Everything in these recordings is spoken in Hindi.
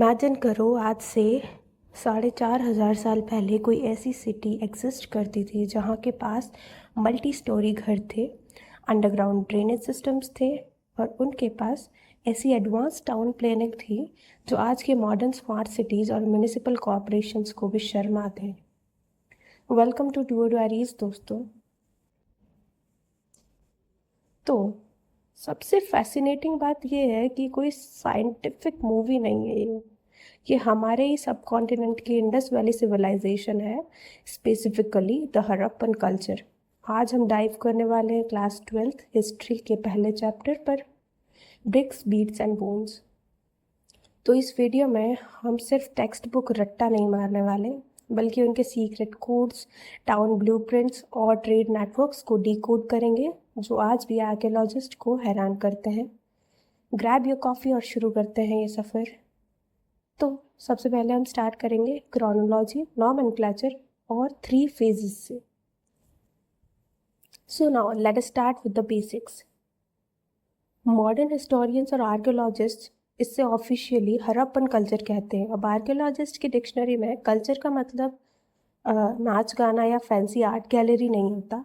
इमेजिन करो आज से 4,500 साल पहले कोई ऐसी सिटी एग्जिस्ट करती थी जहाँ के पास मल्टी स्टोरी घर थे, अंडरग्राउंड ड्रेनेज सिस्टम्स थे और उनके पास ऐसी एडवांस टाउन प्लानिंग थी जो आज के मॉडर्न स्मार्ट सिटीज़ और म्यूनिसिपल कॉरपोरेशंस को भी शर्मा दें। वेलकम टू डू डायरीज दोस्तों। तो सबसे फैसिनेटिंग बात यह है कि कोई साइंटिफिक मूवी नहीं है ये हमारे ही सब कॉन्टिनेंट की इंडस वैली सिविलाइजेशन है, स्पेसिफिकली द हड़प्पन कल्चर। आज हम डाइव करने वाले हैं क्लास 12th हिस्ट्री के पहले चैप्टर पर, ब्रिक्स बीट्स एंड बोन्स। तो इस वीडियो में हम सिर्फ टेक्स्ट बुक रट्टा नहीं मारने वाले, बल्कि उनके सीक्रेट कोड्स, टाउन ब्लूप्रिंट्स और ट्रेड नेटवर्क्स को डिकोड करेंगे जो आज भी आर्कियोलॉजिस्ट को हैरान करते हैं। ग्रैब योर कॉफ़ी और शुरू करते हैं ये सफ़र। तो सबसे पहले हम स्टार्ट करेंगे क्रोनोलॉजी, नॉमेनक्लेचर और 3 फेजेस से। So now let us start with the basics. Modern historians और आर्कियोलॉजिस्ट इससे ऑफिशियली हड़प्पन कल्चर कहते हैं। अब आर्कियोलॉजिस्ट की डिक्शनरी में कल्चर का मतलब नाच गाना या फैंसी आर्ट गैलरी नहीं होता।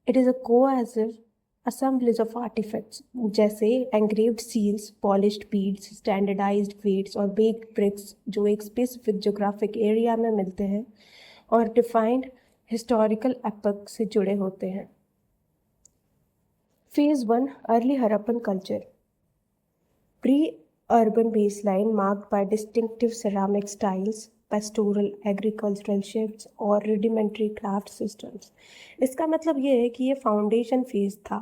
It is a cohesive assemblage of artifacts जैसे engraved seals, polished beads, standardized weights और baked bricks जो एक specific geographic area में मिलते हैं और defined historical epoch से जुड़े होते हैं। Phase 1 Early Harappan Culture। Pre-urban baseline marked by distinctive ceramic styles, pastoral agricultural shifts और rudimentary craft systems। इसका मतलब ये है कि ये फाउंडेशन फेज था।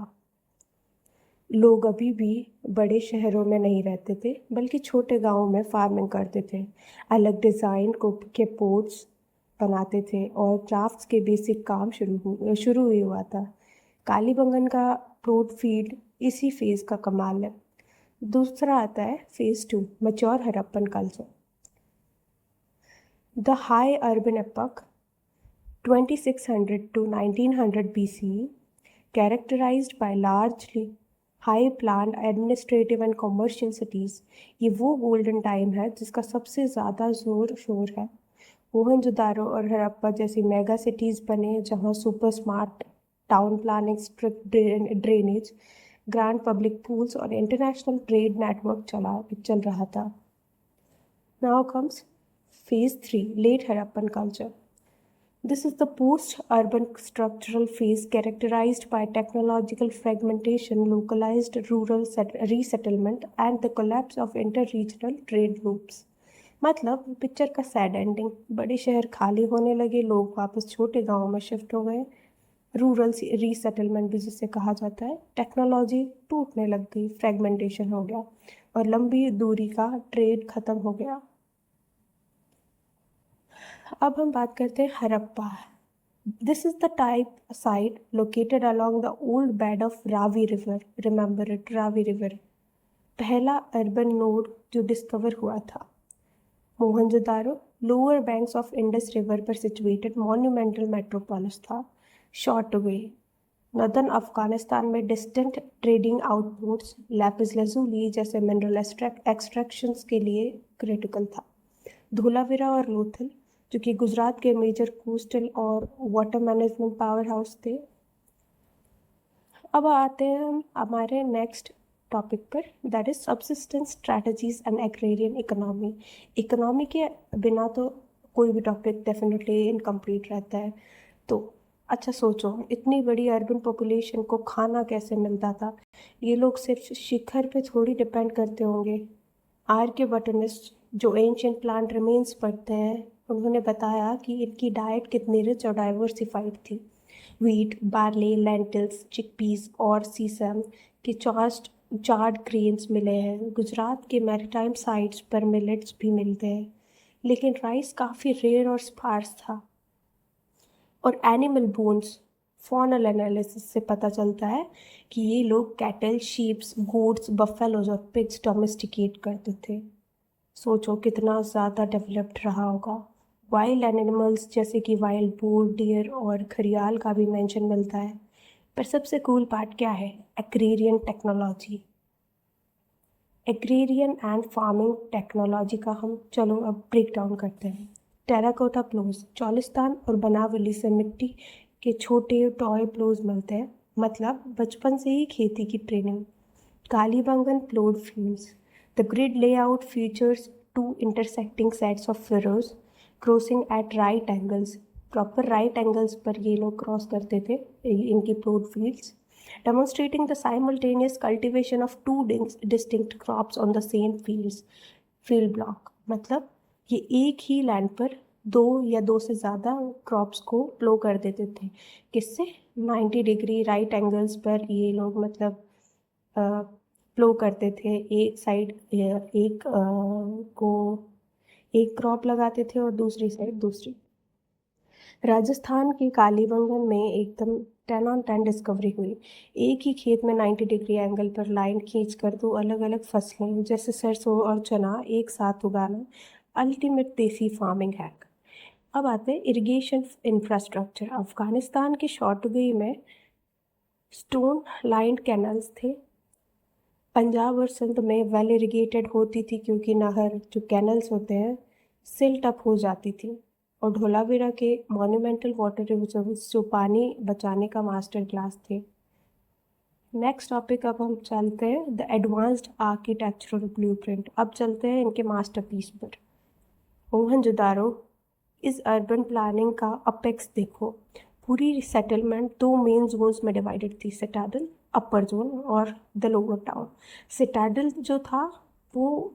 लोग अभी भी बड़े शहरों में नहीं रहते थे, बल्कि छोटे गांवों में फार्मिंग करते थे, अलग डिज़ाइन के पोर्ट्स बनाते थे और क्राफ्ट्स के बेसिक काम शुरू ही हुआ था। कालीबंगन का प्रोड फील्ड इसी फेज़ का कमाल है। दूसरा आता है phase 2 mature Harappan culture. The high urban epoch 2600 to 1900 BCE characterized by largely high plan administrative and commercial cities. ये वो गोल्डन टाइम है जिसका सबसे ज़्यादा ज़ोर शोर है। मोहनजोदारो और हड़प्पा जैसी मेगा सिटीज़ बने जहाँ super smart town planning, strict drainage, grand public pools और इंटरनेशनल ट्रेड नेटवर्क चल रहा था। Now comes phase 3 late Harappan culture. This is the post-urban structural phase characterized by technological fragmentation, localized rural resettlement, and the collapse of inter-regional trade loops। मतलब पिक्चर का सैड एंडिंग, बड़े शहर खाली होने लगे, लोग वापस छोटे गांवों में शिफ्ट हो गए, रूरल रीसेटलमेंट भी जिसे कहा जाता है, टेक्नोलॉजी टूटने लग गई, फ्रेगमेंटेशन हो गया और लंबी दूरी का ट्रेड खत्म हो गया। अब हम बात करते हैं Harappa. This is the type site located along the old bed of Ravi River. Remember it, Ravi River. पहला अर्बन नोड जो डिस्कवर हुआ था। Mohenjodaro lower banks of Indus river पर सिचुएटेड मॉन्यूमेंटल मेट्रोपोलिस था। शॉर्ट अवे नदर्न अफगानिस्तान में डिस्टेंट ट्रेडिंग आउटपोर्ट्स लैपिस lazuli जैसे मिनरल एक्सट्रैक्शंस के लिए क्रिटिकल था। धोलावीरा और लोथल जो कि गुजरात के मेजर कोस्टल और वाटर मैनेजमेंट पावर हाउस थे। अब आते हैं हम हमारे नेक्स्ट टॉपिक पर, that is subsistence strategies and agrarian economy. Economy के बिना तो कोई भी टॉपिक डेफिनेटली इनकम्प्लीट रहता है। तो अच्छा सोचो, इतनी बड़ी अर्बन पॉपुलेशन को खाना कैसे मिलता था? ये लोग सिर्फ शिखर पे थोड़ी डिपेंड करते होंगे। आर्कियोबॉटनिस्ट जो एंशियंट प्लांट रिमेन्स पढ़ते हैं, उन्होंने बताया कि इनकी डाइट कितनी रिच और डाइवर्सिफाइड थी। वीट, बार्ले, लेंटिल्स, चिकपीस और सीसम के चार्ड ग्रेन्स मिले हैं। गुजरात के मैरीटाइम साइट्स पर मिलेट्स भी मिलते हैं, लेकिन राइस काफ़ी रेयर और स्पार्स था। और एनिमल बोन्स फॉनल एनालिसिस से पता चलता है कि ये लोग कैटल, शीप्स, गोट्स, बफेलोज और पिग्स डोमेस्टिकेट करते थे। सोचो कितना ज़्यादा डेवलप्ड रहा होगा। वाइल्ड एनिमल्स जैसे कि वाइल्ड बोर, डियर और घड़ियाल का भी मेंशन मिलता है। पर सबसे कूल पार्ट क्या है? Agrarian technology. Agrarian and farming technology का हम चलो अब ब्रेक डाउन करते हैं। टेराकोटा प्लोज, चौलिस्तान और बनावली से मिट्टी के छोटे टॉय प्लोज मिलते हैं, मतलब बचपन से ही खेती की training. Kalibangan ploughed fields, the grid layout features two intersecting sets of furrows crossing at right angles. Proper right angles पर ये लोग क्रॉस करते थे इनकी ploughed fields, demonstrating the simultaneous cultivation of two distinct crops on the same field block। मतलब ये एक ही लैंड पर दो या दो से ज़्यादा क्रॉप्स को प्लो कर देते थे। किससे? 90 डिग्री राइट एंगल्स पर ये लोग मतलब प्लो करते थे। एक साइड को एक क्रॉप लगाते थे और दूसरी साइड दूसरी। राजस्थान के कालीबंगन में एकदम 10 on 10 डिस्कवरी हुई। एक ही खेत में 90 डिग्री एंगल पर लाइन खींच कर दो अलग अलग फसलें जैसे सरसों और चना एक साथ उगाना, अल्टीमेट देसी फार्मिंग हैक। अब आते हैं इरिगेशन इंफ्रास्ट्रक्चर। अफगानिस्तान के शॉर्टवे में स्टोन लाइंड कैनल्स थे। पंजाब और सिंध में वेल इरिगेटेड होती थी क्योंकि नहर जो कैनल्स होते हैं सिल्ट अप हो जाती थी। और धोलावीरा के मॉन्यूमेंटल वाटर रिजर्व्स जो पानी बचाने का मास्टर क्लास थे। नेक्स्ट टॉपिक अब हम चलते हैं द एडवांस्ड आर्किटेक्चरल ब्लूप्रिंट। अब चलते हैं इनके मास्टरपीस पर। मोहनजोदारो इस अर्बन प्लानिंग का अपेक्स देखो। पूरी सेटलमेंट दो मेन जोन्स में डिवाइडेड थी, सिटाडल अपर जोन और द लोअर टाउन। सिटाडल जो था वो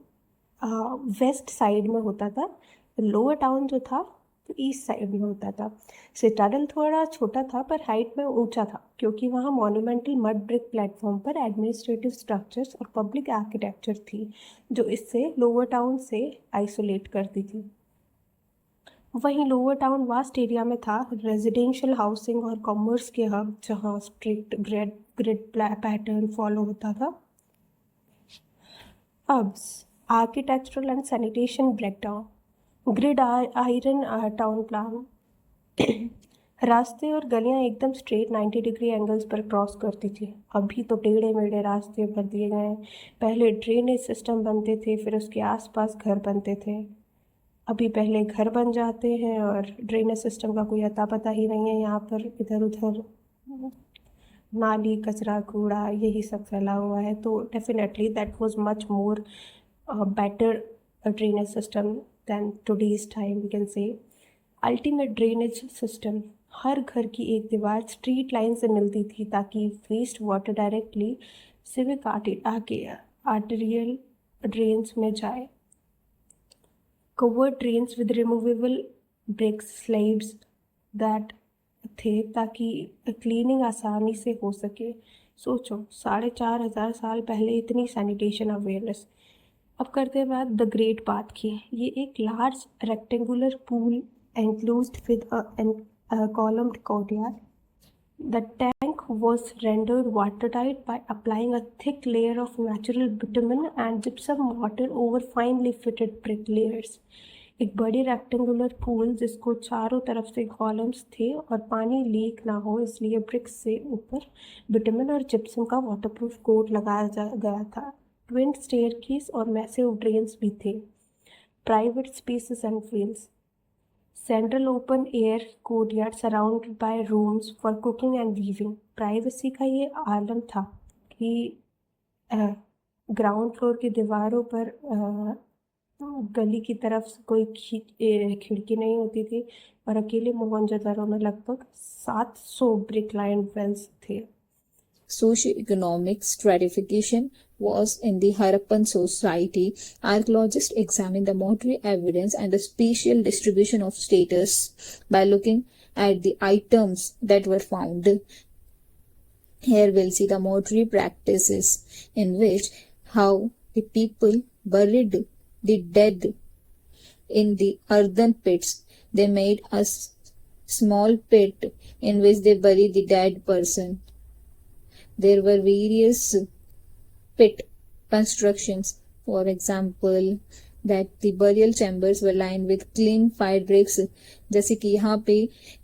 वेस्ट साइड में होता था, लोअर टाउन जो था तो ईस्ट साइड में होता था। सिटाडल थोड़ा छोटा था पर हाइट में ऊंचा था क्योंकि वहाँ मॉन्यूमेंटल मड ब्रिक प्लेटफॉर्म पर एडमिनिस्ट्रेटिव स्ट्रक्चर्स और पब्लिक आर्किटेक्चर थी जो इससे लोअर टाउन से आइसोलेट करती थी। वहीं लोअर टाउन वास्ट एरिया में था रेजिडेंशियल हाउसिंग और कॉमर्स के हब जहाँ स्ट्रिक्ट ग्रिड पैटर्न फॉलो होता था। अब architectural and sanitation breakdown. Grid iron town plan. रास्ते और गलियां एकदम स्ट्रेट 90 डिग्री एंगल्स पर क्रॉस करती थी। अभी तो टेढ़े मेढ़े रास्ते भर दिए गए। पहले ड्रेनेज सिस्टम बनते थे, फिर उसके आसपास घर बनते थे। अभी पहले घर बन जाते हैं और ड्रेनेज सिस्टम का कोई अता पता ही नहीं है। यहाँ पर इधर उधर नाली कचरा कूड़ा यही सब फैला हुआ है। तो definitely that was much more better drainage system than today's time, we can say। Ultimate drainage system, हर घर की एक दीवार स्ट्रीट लाइन से मिलती थी ताकि waste water directly civic arterial drains में जाए। Covered drains with removable bricks slabs that थे ताकि क्लीनिंग आसानी से हो सके। सोचो 4,500 साल पहले इतनी सैनिटेशन अवेयरनेस। अब करते हैं बात द ग्रेट बाथ की। ये एक large rectangular pool enclosed with a columned courtyard. The tank was rendered watertight by applying a thick layer of natural bitumen and gypsum mortar over finely fitted brick layers। एक बड़ी रेक्टेंगुलर पूल जिसको चारों तरफ से कॉलम्स थे और पानी लीक ना हो इसलिए ब्रिक्स से ऊपर बिटुमेन और जिप्सम का वाटरप्रूफ कोट लगाया गया था। ट्विन स्टेयरकेस और मैसिव ड्रेन्स भी थे। Private spaces and fields, central open air courtyard surrounded by rooms for cooking and weaving. Privacy का ये आलम था कि ग्राउंड फ्लोर की दीवारों पर गली की तरफ से कोई खिड़की नहीं होती थी और अकेले मोहनजोदारो में लगभग 700 ब्रिक लाइन वेल्स थे। Socio-economic stratification was in the Harappan society. Archaeologists examined the mortuary evidence and the spatial distribution of status by looking at the items that were found. Here we'll see the mortuary practices in which how the people buried the dead in the earthen pits. They made a small pit in which they buried the dead person. There were various pit constructions, for example that the burial chambers were lined with clean fired bricks, जैसे कि यहाँ पे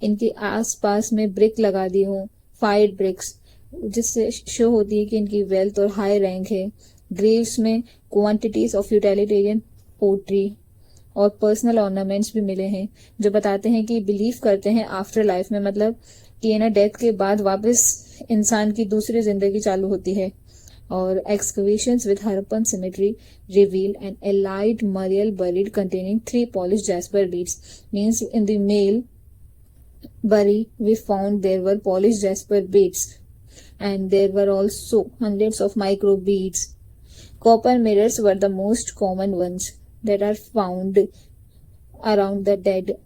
इनके आसपास में ब्रिक लगा दी हूँ, फायर्ड ब्रिक्स, जिससे शो होती है कि इनकी वेल्थ और हाई रैंक है। ग्रेव्स में क्वांटिटीज ऑफ यूटिलिटेरियन पोट्री और पर्सनल ऑर्नामेंट्स भी मिले हैं जो बताते हैं कि बिलीव करते हैं आफ्टर लाइफ में, मतलब कि ना डेथ के बाद वापस इंसान की दूसरी जिंदगी चालू होती है. और excavations with Harappan cemetery reveal an allied burial buried containing 3 polished jasper beads. Means in the male bury we found there were polished jasper beads, and there were also hundreds of micro beads. Copper mirrors were the most common ones that are found around the dead.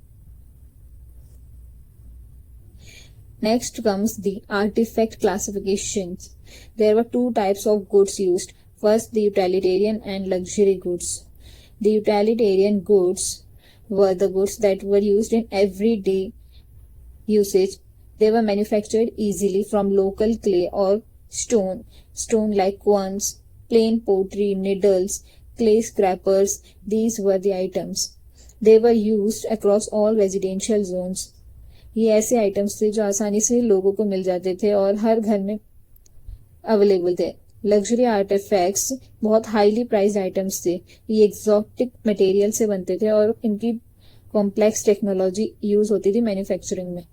Next comes the artifact classifications. There were two types of goods used. First, the utilitarian and luxury goods. The utilitarian goods were the goods that were used in everyday usage. They were manufactured easily from local clay or stone like querns, plain pottery, needles, clay scrapers. These were the items. They were used across all residential zones. ये ऐसे आइटम्स थे जो आसानी से लोगों को मिल जाते थे और हर घर में अवेलेबल थे. लग्जरी आर्टिफैक्ट्स बहुत हाईली प्राइज्ड आइटम्स थे. ये एक्सोटिक मटेरियल से बनते थे और इनकी कॉम्प्लेक्स टेक्नोलॉजी यूज होती थी मैन्युफैक्चरिंग में.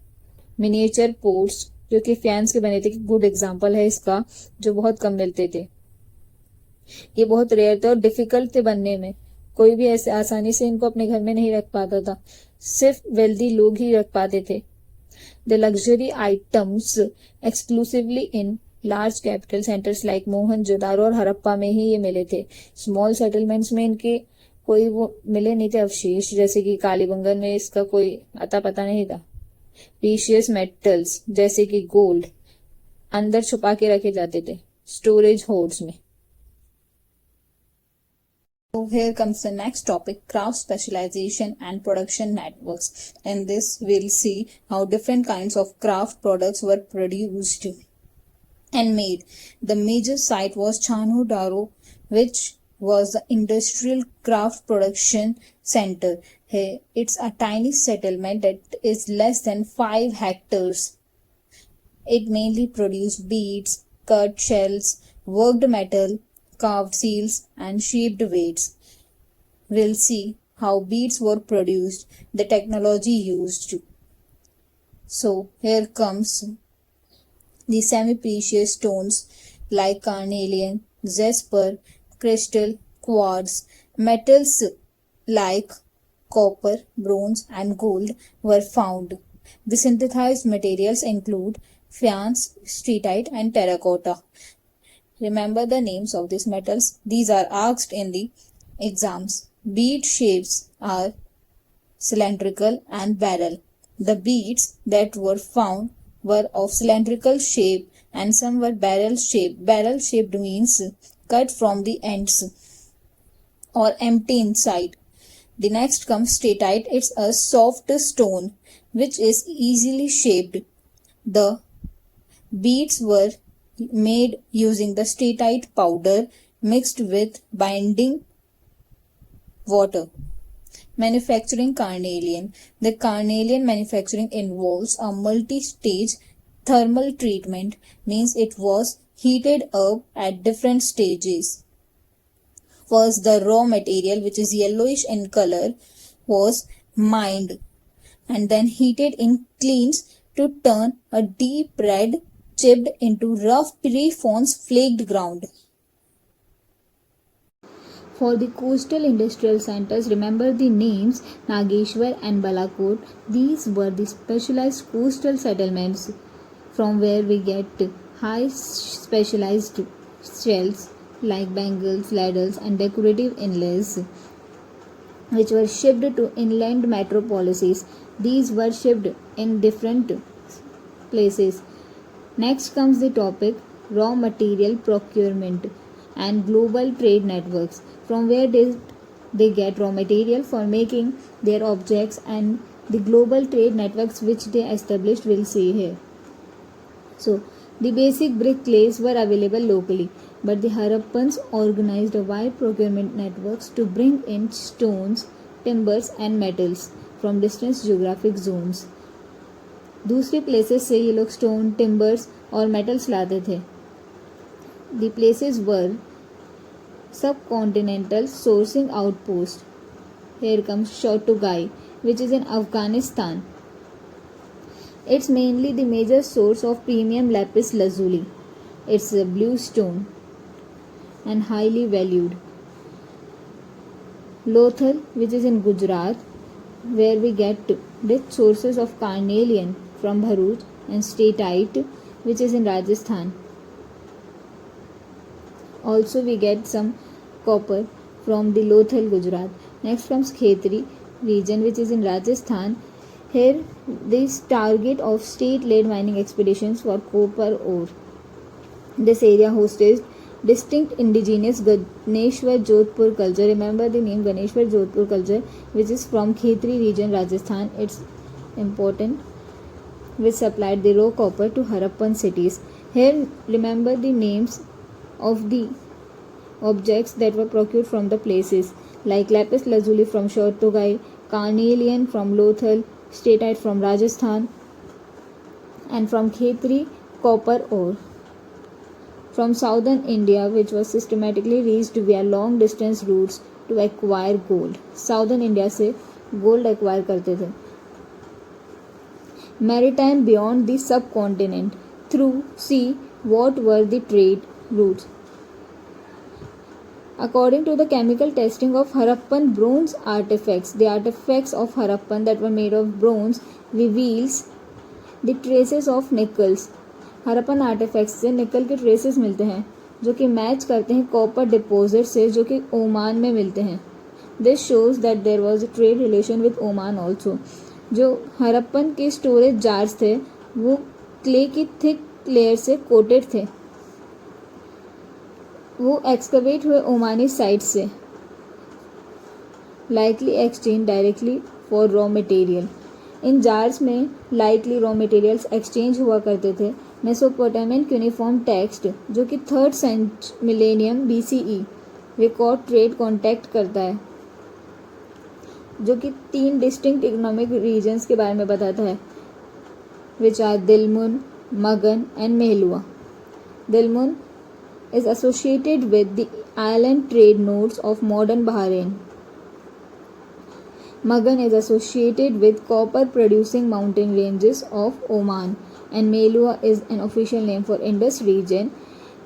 मिनिएचर पोर्ट्स जो कि फैंस के बने थे, कि गुड एग्जांपल है इसका, जो बहुत कम मिलते थे. ये बहुत रेयर थे और डिफिकल्ट थे बनने में. कोई भी ऐसे आसानी से इनको अपने घर में नहीं रख पाता था, सिर्फ वेल्दी लोग ही रख पाते थे. The luxury items exclusively in large capital centers like Mohenjodaro और हड़प्पा में ही ये मिले थे. स्मॉल सेटलमेंट्स में इनके कोई वो मिले नहीं थे अवशेष, जैसे कि कालीबंगन में इसका कोई अता पता नहीं था. प्रीशियस मेटल्स जैसे कि गोल्ड अंदर छुपा के रखे जाते थे स्टोरेज होर्ड्स में. So here comes the next topic, craft specialization and production networks. In this we'll see how different kinds of craft products were produced and made. The major site was Chanu Daro, which was the industrial craft production center. Here it's a tiny settlement that is less than 5 hectares. It mainly produced beads, cut shells, worked metal, carved seals and shaped weights. We'll see how beads were produced, the technology used. So here comes the semi-precious stones like carnelian, jasper, crystal, quartz. Metals like copper, bronze and gold were found. The synthesized materials include faience, steatite and terracotta. Remember the names of these metals. These are asked in the exams. Bead shapes are cylindrical and barrel. The beads that were found were of cylindrical shape and some were barrel shaped. Barrel shaped means cut from the ends or empty inside. The next comes steatite. It's a soft stone which is easily shaped. The beads were made using the steatite powder mixed with binding water. Manufacturing carnelian. The carnelian manufacturing involves a multi-stage thermal treatment, means it was heated up at different stages. First, the raw material, which is yellowish in color, was mined and then heated in kilns to turn a deep red, chipped into rough pre-fonds flaked ground. For the coastal industrial centers, remember the names Nageshwar and Balakot. These were the specialized coastal settlements from where we get high specialized shells like bangles, ladles and decorative inlays, which were shipped to inland metropolises. These were shipped in different places. Next comes the topic raw material procurement and global trade networks. From where they get raw material for making their objects, and the global trade networks which they established we'll see here. So the basic brick clays were available locally, but the Harappans organized a wide procurement networks to bring in stones, timbers and metals from distant geographic zones. दूसरे प्लेसेस से ये लोग स्टोन, टिम्बर्स और मेटल्स लाते थे. The places were Subcontinental sourcing outpost. Here comes Shotogai, which is in Afghanistan. It's mainly the major source of premium lapis lazuli. It's a blue stone and highly valued. Lothal, which is in Gujarat, where we get rich sources of carnelian from Bharuch, and statite, which is in Rajasthan. Also we get some copper from the Lothal, Gujarat. Next comes Khetri region, which is in Rajasthan. Here this target of state-led mining expeditions for copper ore. This area hosted distinct indigenous Ganeshwar Jodhpur culture. Remember the name Ganeshwar Jodhpur culture, which is from Khetri region, Rajasthan. It's important, which supplied the raw copper to Harappan cities. Here remember the names of the objects that were procured from the places, like lapis lazuli from Shotogai, carnelian from Lothal, statite from Rajasthan, and from Khetri, copper ore from southern India, which was systematically reached via long distance routes to acquire gold. Southern India से gold acquire करते थे. Maritime beyond the subcontinent. Through sea, what were the trade routes? According to the chemical testing of Harappan bronze artifacts, the artifacts of Harappan that were made of bronze reveals the traces of nickels. Harappan artefacts से निकल के ट्रेसेस मिलते हैं जो कि मैच करते हैं कॉपर डिपोजिट से, जो कि ओमान में मिलते हैं. This shows that there was a trade relation with Oman also. जो हरप्पन के स्टोरेज जार्स थे वो क्ले की थिक लेयर से कोटेड थे. वो एक्सकवेट हुए ओमानी साइट से. Likely exchange directly for raw material. In jars में लाइकली रॉ मटेरियल्स एक्सचेंज हुआ करते थे. मेसोपोटामियन क्यूनिफॉर्म टेक्स्ट, जो कि 3rd millennium BCE record trade contact करता है, जो कि 3 डिस्टिंक्ट इकोनॉमिक रीजन्स के बारे में बताता है, which are Dilmun, Magan and Meluhha. Dilmun is associated with the island trade nodes of modern Bahrain. Magan is associated with copper producing mountain ranges of Oman, and Mehlua is an official name for Indus region,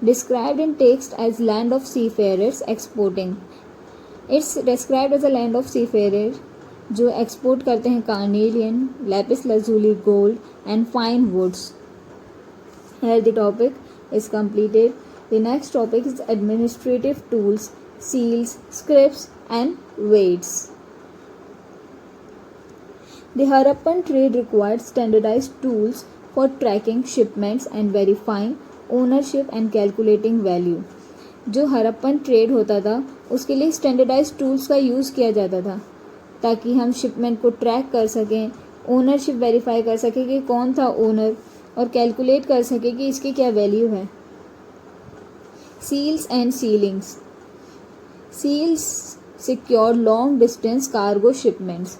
described in text as land of seafarers exporting. It's described as a land of seafarers जो एक्सपोर्ट करते हैं carnelian, lapis lazuli, gold and fine woods. Here the topic is completed. The next topic is administrative tools, seals, scripts and weights. The Harappan trade required standardized tools for tracking shipments and verifying ownership and calculating value. जो हरप्पन ट्रेड होता था उसके लिए स्टैंडर्डाइज्ड टूल्स का यूज़ किया जाता था ताकि हम शिपमेंट को ट्रैक कर सकें, ओनरशिप वेरीफाई कर सकें कि कौन था ओनर, और कैलकुलेट कर सकें कि इसकी क्या वैल्यू है. Seals and sealings. Seals secure long distance cargo shipments.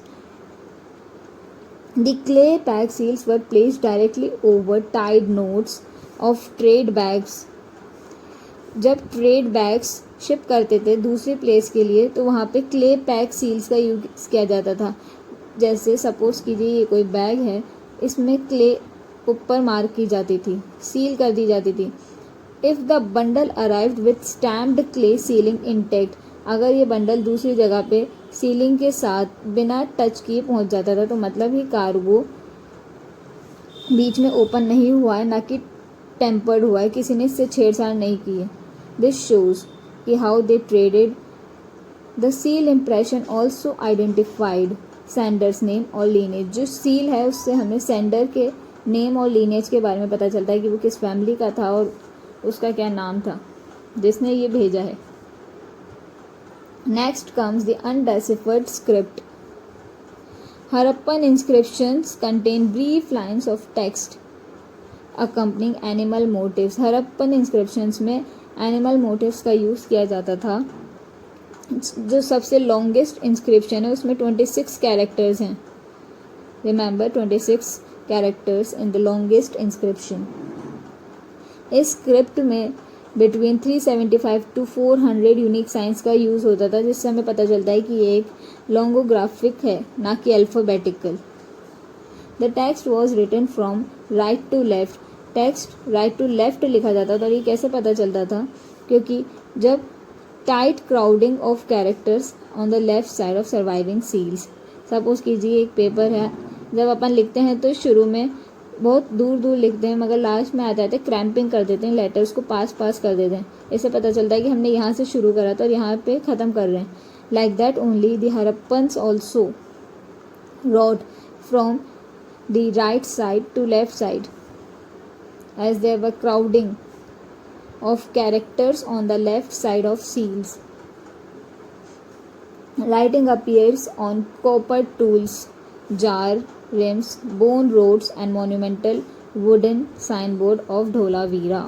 The clay pack seals were placed directly over tied nodes of trade bags. जब ट्रेड बैग्स शिप करते थे दूसरे प्लेस के लिए तो वहाँ पे क्ले पैक सील्स का यूज़ किया जाता था. जैसे सपोज कीजिए ये कोई बैग है, इसमें क्ले ऊपर मार्क की जाती थी, सील कर दी जाती थी. If the bundle arrived with stamped clay ceiling intact, अगर ये बंडल दूसरी जगह पे सीलिंग के साथ बिना टच किए पहुंच जाता था तो मतलब ही कार्गो बीच में ओपन नहीं हुआ है, ना कि टेम्पर्ड हुआ है, किसी ने इससे छेड़छाड़ नहीं की है. दिस शोज कि how they traded. The seal impression also identified sender's name और लीनेज. जो सील है उससे हमें सेंडर के नेम और लीनेज के बारे में पता चलता है कि वो किस फैमिली का था और उसका क्या नाम था जिसने ये भेजा है. Next comes the undeciphered script. Harappan inscriptions contain brief lines of text accompanying animal motifs. Harappan inscriptions में एनिमल मोटिव्स का यूज़ किया जाता था. जो सबसे लॉन्गेस्ट इंस्क्रिप्शन है उसमें 26 कैरेक्टर्स हैं. Remember 26 characters in the longest inscription. इस स्क्रिप्ट में बिटवीन 375 टू 400 यूनिक साइंस का यूज़ होता था, जिससे हमें पता चलता है कि ये एक लॉन्गोग्राफिक है, ना कि alphabetical. The text was written from right to left. Text right to left लिखा जाता था। और ये कैसे पता चलता था? क्योंकि जब tight crowding of characters on the left side of surviving seals. Suppose कीजिए एक पेपर है, जब अपन लिखते हैं तो शुरू में बहुत दूर दूर लिखते हैं, मगर लास्ट में आ जाते हैं क्रैम्पिंग कर देते हैं, लेटर्स को पास कर देते हैं। इससे पता चलता है कि हमने यहाँ से शुरू करा था और यहाँ पे ख़त्म कर रहे हैं। Like that only the Harappans also wrote from the right side to left side, as there were crowding of characters on the left side of seals. Writing appears on copper tools, jar rims, bone rods and monumental wooden signboard of Dholavira.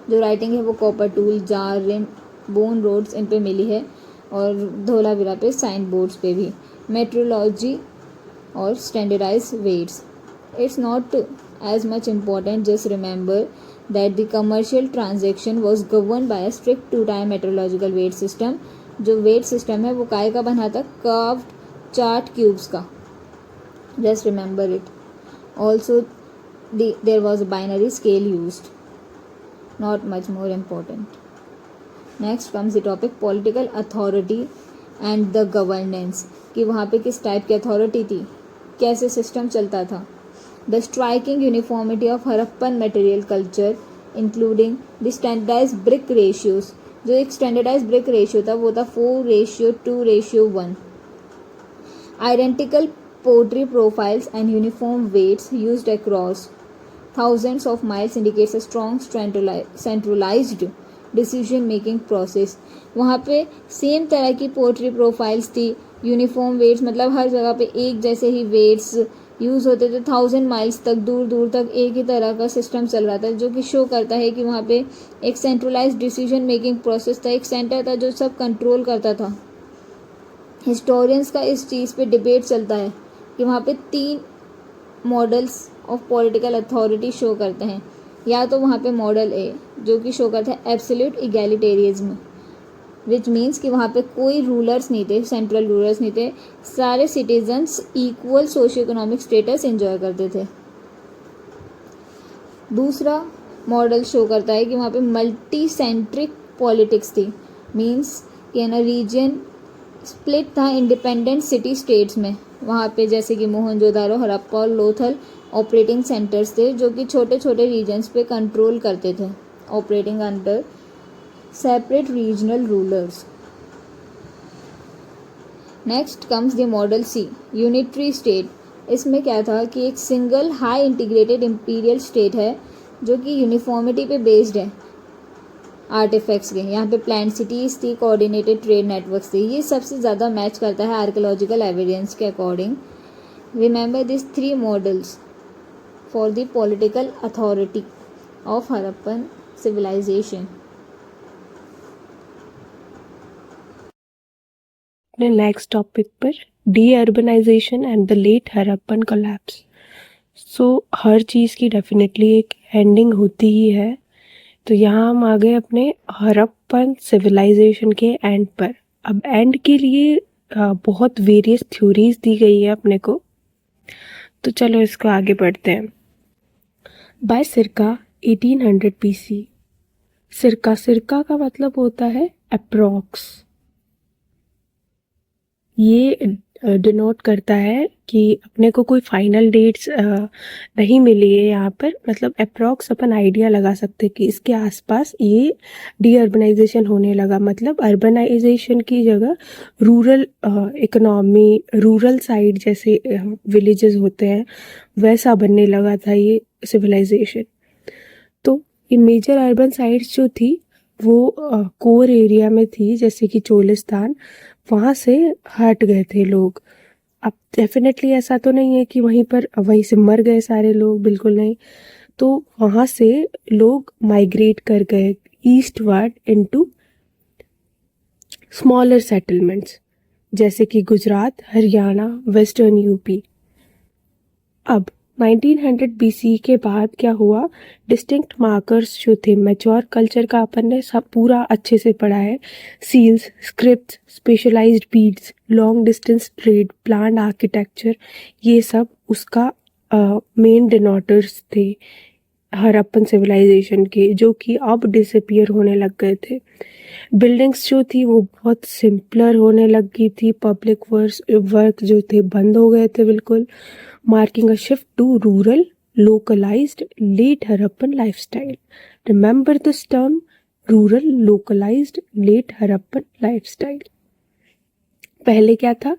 जो राइटिंग है वो copper tool, jar rim, bone rods इन पे मिली है और धोलावीरा पे साइन बोर्ड्स पे भी। मेट्रोलॉजी और standardised weights. It's not as much important, just remember that the commercial transaction was govern by a strict 2 time metrological weight system. जो वेट सिस्टम है वो काय का बना था? कर्व्ड चार्ट क्यूब्स का। Just remember it. Also there was a binary scale used, not much more important. Next comes the topic political authority and the governance, कि वहाँ पे किस टाइप की अथॉरिटी थी, कैसे सिस्टम चलता था। The striking uniformity of Harappan material culture including the standardized brick ratios। जो एक standardized brick ratio था वो था 4:2:1। Identical pottery profiles and uniform weights used across thousands of miles indicates a strong centralized decision making process। वहाँ पे सेम तरह की पोट्री प्रोफाइल्स थी, यूनिफॉर्म वेट्स, मतलब हर जगह पे एक जैसे ही वेट्स यूज़ होते थे। 1000 माइल्स तक दूर दूर तक एक ही तरह का सिस्टम चल रहा था, जो कि शो करता है कि वहाँ पे एक सेंट्रलाइज्ड डिसीजन मेकिंग प्रोसेस था, एक सेंटर था जो सब कंट्रोल करता था। हिस्टोरियंस का इस चीज़ पे डिबेट चलता है कि वहाँ पे 3 models of political authority show करते हैं। या तो वहाँ पे मॉडल ए जो कि शो करता है एब्सोल्यूट इगैलिटेरियज्म, विच मीन्स कि वहाँ पे कोई रूलर्स नहीं थे, सेंट्रल रूलर्स नहीं थे, सारे citizens equal socio economic status enjoy करते थे। दूसरा मॉडल शो करता है कि वहाँ पे मल्टी सेंट्रिक पॉलिटिक्स थी, मीन्स कि ना रीजन स्प्लिट था इंडिपेंडेंट सिटी स्टेट्स में। वहाँ पे जैसे कि मोहनजोदारो, हड़प्पा और लोथल ऑपरेटिंग सेंटर्स थे, जो कि छोटे छोटे रीजन्स पे कंट्रोल करते थे, operating under separate regional rulers. Next comes the model C, unitary state. इसमें क्या था कि एक single high integrated imperial state है जो कि यूनिफॉर्मिटी पे बेस्ड है आर्टिफैक्ट्स के। यहाँ पे प्लान सिटीज़ थी, कोऑर्डिनेटेड ट्रेड नेटवर्क्स थी। ये सबसे ज़्यादा मैच करता है आर्कियोलॉजिकल एविडेंस के according. Remember this 3 models for the political authority of Harappan civilisation. अपने नेक्स्ट टॉपिक पर deurbanisation and the late Harappan collapse. So हर चीज़ की डेफिनेटली एक एंडिंग होती ही है, तो यहाँ हम आ गए अपने हड़प्पन सिविलाइजेशन के एंड पर। अब एंड के लिए बहुत वेरियस थ्योरीज दी गई है अपने को, तो चलो इसको आगे बढ़ते हैं। बाय सिरका 1800 BC। सिरका का मतलब होता है अप्रॉक्स। ये डिनोट करता है कि अपने को कोई फाइनल डेट्स नहीं मिली है यहाँ पर, मतलब अप्रॉक्स अपन आइडिया लगा सकते हैं कि इसके आसपास ये डी अर्बनाइजेशन होने लगा। मतलब अर्बनाइजेशन की जगह रूरल इकोनॉमी, रूरल साइड जैसे विलेजेस होते हैं वैसा बनने लगा था ये सिविलाइजेशन। तो ये मेजर अर्बन साइट्स जो थी वो कोर एरिया में थी, जैसे कि चोलिस्तान, वहाँ से हट गए थे लोग। अब डेफिनेटली ऐसा तो नहीं है कि वहीं से मर गए सारे लोग, बिल्कुल नहीं। तो वहाँ से लोग माइग्रेट कर गए ईस्टवर्ड इनटू स्मॉलर सेटलमेंट्स, जैसे कि गुजरात, हरियाणा, वेस्टर्न यूपी। अब 1900 BC के बाद क्या हुआ, डिस्टिंक्ट मार्कर्स जो थे मैच्योर कल्चर का अपन ने सब पूरा अच्छे से पढ़ा है। Seals, script, specialised beads, long distance trade, plan architecture, ये सब उसका मेन डिनोटर्स थे हड़प्पन सिविलाइजेशन के, जो कि अब डिसअपियर होने लग गए थे। बिल्डिंग्स जो थी वो बहुत सिंपलर होने लग गई थी, पब्लिक वर्क जो थे बंद हो गए थे बिल्कुल, marking a shift to rural localized late Harappan lifestyle. Remember this term, rural localized late Harappan lifestyle. पहले क्या था,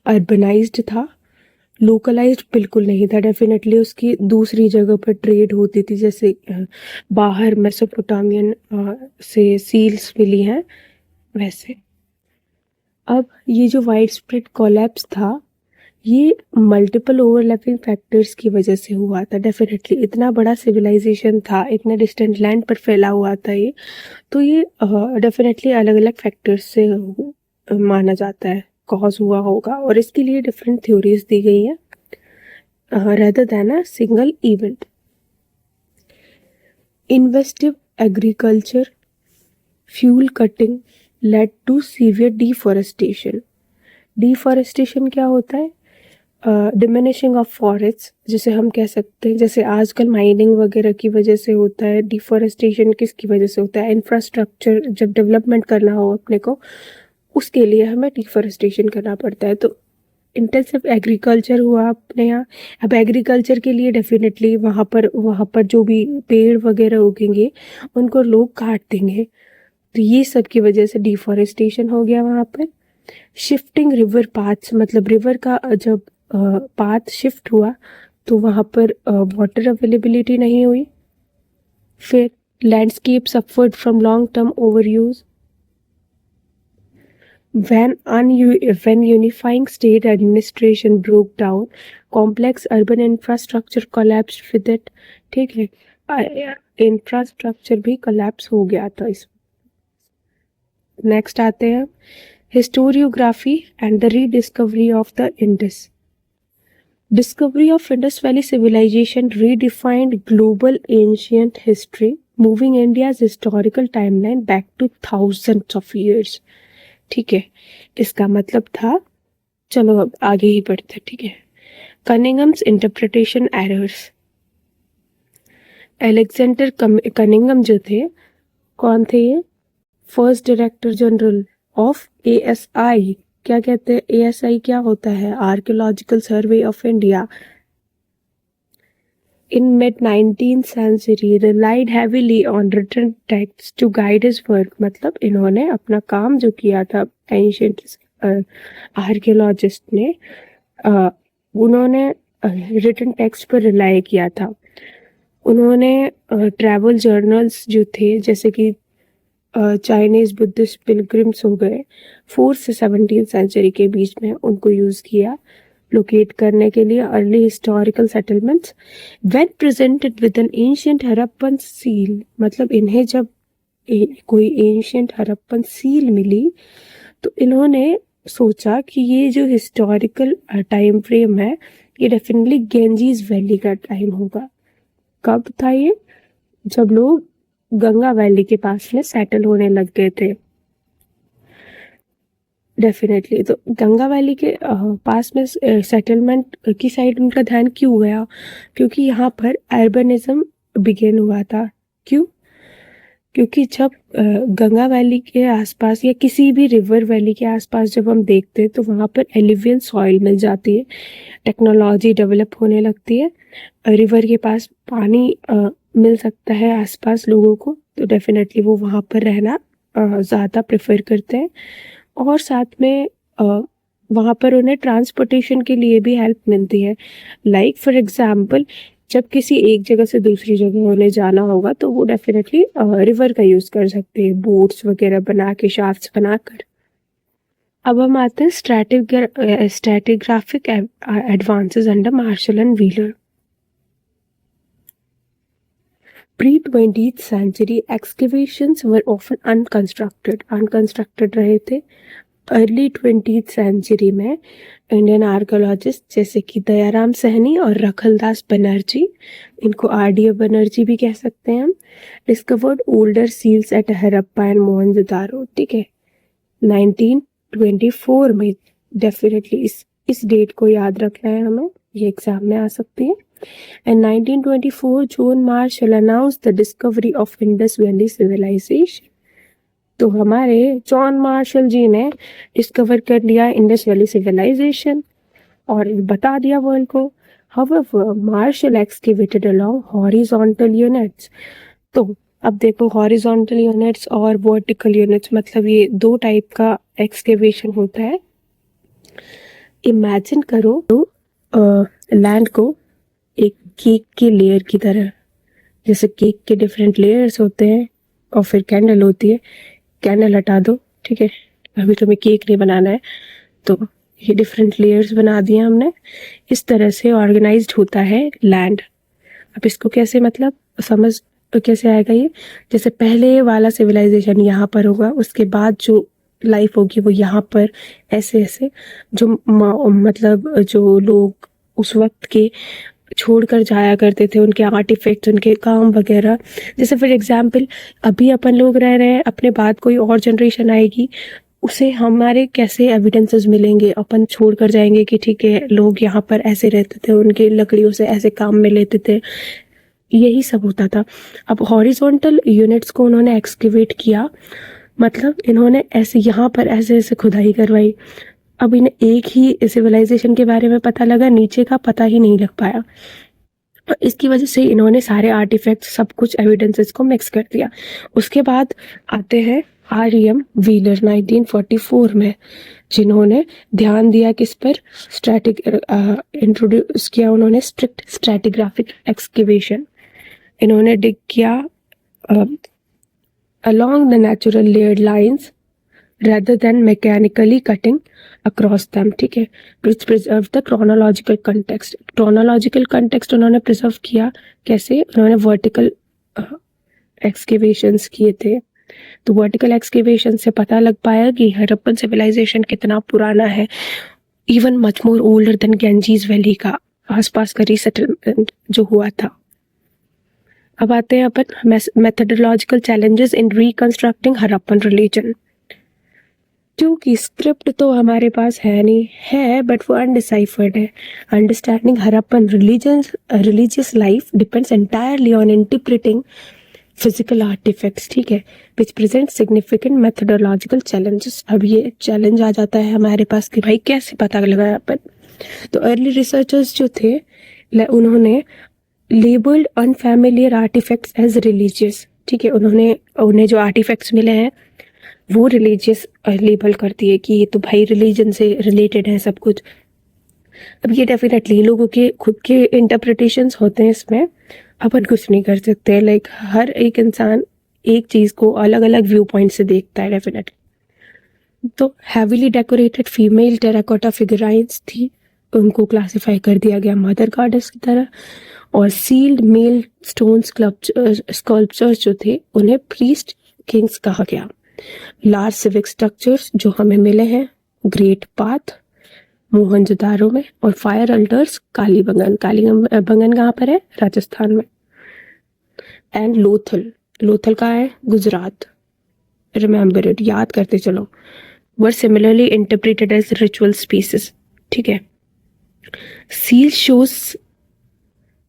अर्बनाइज्ड था, लोकलाइज्ड बिल्कुल नहीं था। डेफिनेटली उसकी दूसरी जगह पर ट्रेड होती थी, जैसे बाहर मेसोपोटामियन से सील्स मिली हैं वैसे। अब ये जो वाइड स्प्रेड कोलैप्स था, ये मल्टीपल ओवरलैपिंग फैक्टर्स की वजह से हुआ था। डेफिनेटली इतना बड़ा सिविलाइजेशन था, इतने डिस्टेंट लैंड पर फैला हुआ था ये, तो ये डेफिनेटली अलग अलग फैक्टर्स से माना जाता है कॉज हुआ होगा, और इसके लिए डिफरेंट थ्योरीज दी गई हैं rather than a single event. Invasive agriculture, fuel cutting led to severe deforestation. Deforestation क्या होता है, डिमिनिशिंग ऑफ फॉरेस्ट, जिसे हम कह सकते हैं, जैसे आजकल माइनिंग वगैरह की वजह से होता है। डिफॉरेस्टेशन किसकी वजह से होता है, इंफ्रास्ट्रक्चर जब डेवलपमेंट करना हो अपने को, उसके लिए हमें डिफॉरेस्टेशन करना पड़ता है। तो इंटेंसिव एग्रीकल्चर हुआ अपने यहाँ। अब एग्रीकल्चर के लिए डेफिनेटली वहाँ पर जो भी पेड़ वगैरह उगेंगे उनको लोग काट देंगे, तो ये सब की वजह से डिफॉरेस्टेशन हो गया वहाँ पर। शिफ्टिंग रिवर पाथ्स, मतलब रिवर का जब पाथ शिफ्ट हुआ तो वहाँ पर वाटर अवेलेबिलिटी नहीं हुई। फिर landscape suffered from long term over use. When unifying state administration broke down, complex urban infrastructure collapsed with it. ठीक है, इंफ्रास्ट्रक्चर भी collapse हो गया था इस। नेक्स्ट आते हैं historiography and the rediscovery of the Indus. Discovery of Indus Valley Civilization redefined global ancient history, moving India's historical timeline back to thousands of years. ठीक है, इसका मतलब था, चलो अब आगे ही बढ़ते। ठीक है, कनिंगम्स इंटरप्रिटेशन एरर्स। एलेक्जेंडर कनिंगम जो थे, कौन थे ये, first director general of ASI। क्या कहते हैं ASI, क्या होता है, archaeological survey of India. In mid-19th century relied heavily on written texts to guide his work. मतलब इन्होंने अपना काम जो किया था एंशियंट आर्कियोलॉजिस्ट ने, उन्होंने रिटन टेक्स्ट पर रिलाई किया था। उन्होंने ट्रैवल जर्नल्स जो थे, जैसे कि चाइनीज बुद्धिस्ट पिलग्रिम्स हो गए, 4th से 17th सेंचुरी के बीच में, उनको यूज़ किया लोकेट करने के लिए early historical settlements. When presented with N ancient Harappan seal, मतलब इन्हें जब कोई एंशिएंट हड़प्पन सील मिली तो इन्होंने सोचा कि ये जो हिस्टोरिकल टाइम फ्रेम है ये डेफिनेटली गेंजीज वैली का टाइम होगा। कब था ये, जब लोग गंगा वैली के पास में सेटल होने लग गए थे। डेफिनेटली, तो गंगा वैली के पास में सेटलमेंट की साइड उनका ध्यान क्यों गया, क्योंकि यहाँ पर अर्बनिज्म बिगेन हुआ था। क्यों, क्योंकि जब गंगा वैली के आसपास या किसी भी रिवर वैली के आसपास जब हम देखते हैं तो वहाँ पर एलिवियन सॉइल मिल जाती है, टेक्नोलॉजी डेवलप होने लगती है, रिवर के पास पानी मिल सकता है आसपास लोगों को, तो डेफिनेटली वो वहाँ पर रहना ज़्यादा प्रेफर करते हैं। और साथ में वहाँ पर उन्हें ट्रांसपोर्टेशन के लिए भी हेल्प मिलती है। लाइक फॉर एग्जांपल, जब किसी एक जगह से दूसरी जगह उन्हें जाना होगा तो वो डेफिनेटली रिवर का यूज़ कर सकते हैं, बोट्स वगैरह बना के, शाफ्ट्स बनाकर। अब हम आते हैं stratigraphic advances under martial and wheeler. Pre-20th century excavations were often unconstructed रहे थे। अर्ली 20th सेंचुरी में इंडियन आर्कोलॉजिस्ट जैसे कि दयाराम सहनी और रखलदास बनर्जी, इनको आरडीए बनर्जी भी कह सकते हैं हम, discovered older seals at Harappa and Mohenjodaro, ठीक है, 1924 में। डेफिनेटली इस डेट को याद रखना है हमें, ये एग्जाम में आ सकती है। And 1924 John Marshall announce the discovery of Indus Valley civilisation. तो हमारे जॉन मार्शल जी ने डिस्कवर कर लिया इंडस वैली सिविलाइजेशन और बता दिया वर्ल्ड को। However Marshall excavated along horizontal units. तो अब देखो हॉरिजॉन्टल यूनिट्स और वर्टिकल यूनिट्स, मतलब ये दो टाइप का एक्सकेवेशन होता है। इमेजिन करो लैंड को एक केक की लेयर की तरह, जैसे केक के डिफरेंट लेयर्स होते हैं और फिर कैंडल होती है, कैंडल हटा दो, ठीक है, अभी तुम्हें केक नहीं बनाना है, तो ये डिफरेंट लेयर्स बना दिए हमने। इस तरह से ऑर्गेनाइज्ड होता है लैंड। अब इसको कैसे, मतलब समझ कैसे आएगा ये, जैसे पहले वाला सिविलाइजेशन यहाँ पर होगा, उसके बाद जो लाइफ होगी वो यहाँ पर ऐसे ऐसे, जो मतलब जो लोग उस वक्त के छोड़कर जाया करते थे, उनके आर्टिफैक्ट्स, उनके काम वगैरह, जैसे फॉर एग्जांपल अभी अपन लोग रह रहे हैं, अपने बाद कोई और जनरेशन आएगी, उसे हमारे कैसे एविडेंसेस मिलेंगे, अपन छोड़ कर जाएंगे कि ठीक है लोग यहाँ पर ऐसे रहते थे, उनके लकड़ियों से ऐसे काम में लेते थे, यही सब होता था। अब हॉरिजॉन्टल यूनिट्स को उन्होंने एक्सकेवेट किया, मतलब इन्होंने ऐसे यहाँ पर ऐसे ऐसे खुदाई करवाई। अब इन्हें एक ही सिविलाइजेशन के बारे में पता लगा, नीचे का पता ही नहीं लग पाया। और इसकी वजह से इन्होंने सारे आर्टिफैक्ट्स, सब कुछ एविडेंसेस को मिक्स कर दिया। उसके बाद आते हैं आर.एम. व्हीलर 1944 में, जिन्होंने ध्यान दिया किस पर, इंट्रोड्यूस किया उन्होंने स्ट्रिक्ट स्ट्रैटिग्राफिक एक्सकेवेशन। इन्होंने डिग किया along the natural layered lines rather than mechanically cutting across them, ठीक है, which preserve the chronological context। chronological context उन्होंने preserve किया कैसे, उन्होंने vertical excavations किए थे, तो vertical excavation से पता लग पाया कि हड़प्पन सिविलाइजेशन कितना पुराना है, even much more older than Ganges valley का आसपास का resettlement जो हुआ था। अब आते हैं अपन methodological challenges in reconstructing Harappan religion. क्योंकि स्क्रिप्ट तो हमारे पास है नहीं, है बट वो अनडिसाइफर्ड है। Understanding Harappan religious life depends entirely on interpreting physical artefacts, ठीक है, which present significant methodological challenges. अब ये चैलेंज आ जाता है हमारे पास कि भाई कैसे पता लगाया अपन। तो अर्ली रिसर्चर्स जो थे उन्होंने labelled unfamiliar artefacts as religious, ठीक है, उन्हें जो आर्टिफैक्ट्स मिले हैं वो रिलीजियस लेबल करती है कि ये तो भाई रिलीजन से रिलेटेड है सब कुछ। अब ये डेफिनेटली लोगों के खुद के इंटरप्रिटेशंस होते हैं, इसमें अपन कुछ नहीं कर सकते। लाइक हर एक इंसान एक चीज़ को अलग अलग व्यू पॉइंट से देखता है डेफिनेटली। तो हैवीली डेकोरेटेड फीमेल टेराकोटा फिगराइंस थी, उनको क्लासिफाई कर दिया गया मदर गॉडेस की तरह। और सील्ड मेल स्टोन स्कल्पचर्स जो थे उन्हें प्रीस्ट किंग्स कहा गया। लार्ज सिविक स्ट्रक्चर्स जो हमें मिले हैं, ग्रेट पाथ मोहनजोदारो में, और फायर अल्टर्स कालीबंगन कहाँ पर है, राजस्थान में। एंड लोथल कहाँ है, गुजरात, रिमेंबर इट, याद करते चलो। Were similarly interpreted as ritual species, ठीक है। Seal shows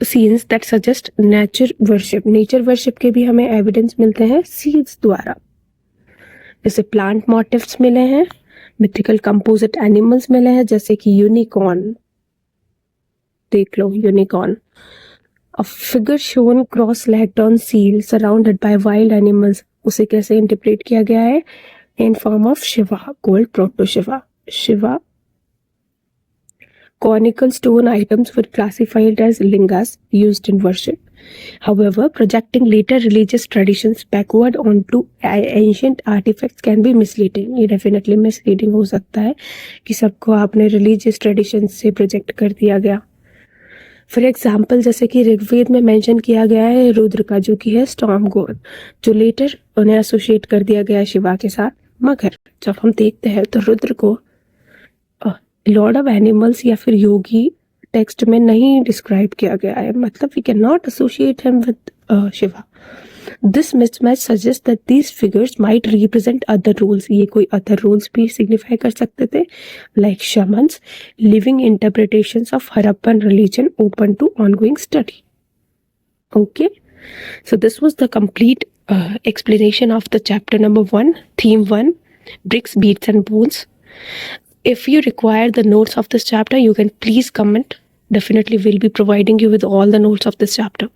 scenes that suggest nature worship के भी हमें एविडेंस मिलते हैं सील्स द्वारा। जैसे प्लांट मोटिव्स मिले हैं, मिथिकल कंपोजिट एनिमल्स मिले हैं, जैसे कि यूनिकॉर्न, देख लो unicorn. A figure shown cross legged on seal surrounded by wild animals, उसे कैसे इंटरप्रेट किया गया है, in form of Shiva, called proto Shiva. Conical stone items were classified as lingas used in worship. However, projecting later religious traditions backward onto ancient artifacts can be misleading. ये definitely misleading हो सकता है कि सबको आपने religious traditions से project कर दिया गया। फॉर एग्जाम्पल जैसे कि ऋग्वेद में मेंशन किया गया है रुद्र का, जो कि है स्टॉर्म गॉड, जो लेटर उन्हें एसोसिएट कर दिया गया शिवा के साथ। मगर जब हम देखते हैं तो रुद्र को लॉर्ड ऑफ एनिमल्स या फिर योगी टेक्स्ट में नहीं डिस्क्राइब किया गया है, मतलब we can not associate him with Shiva. This mismatch suggest that these figures might represent other roles. ये कोई अदर रोल्स भी सिग्निफाई कर सकते थे, like shamans, living interpretations of Harappan religion open to ongoing study. Okay, so this was the complete explanation of the chapter number 1, theme 1, bricks, beats and bones. If you require the notes of this chapter, you can please comment. Definitely we'll be providing you with all the notes of this chapter.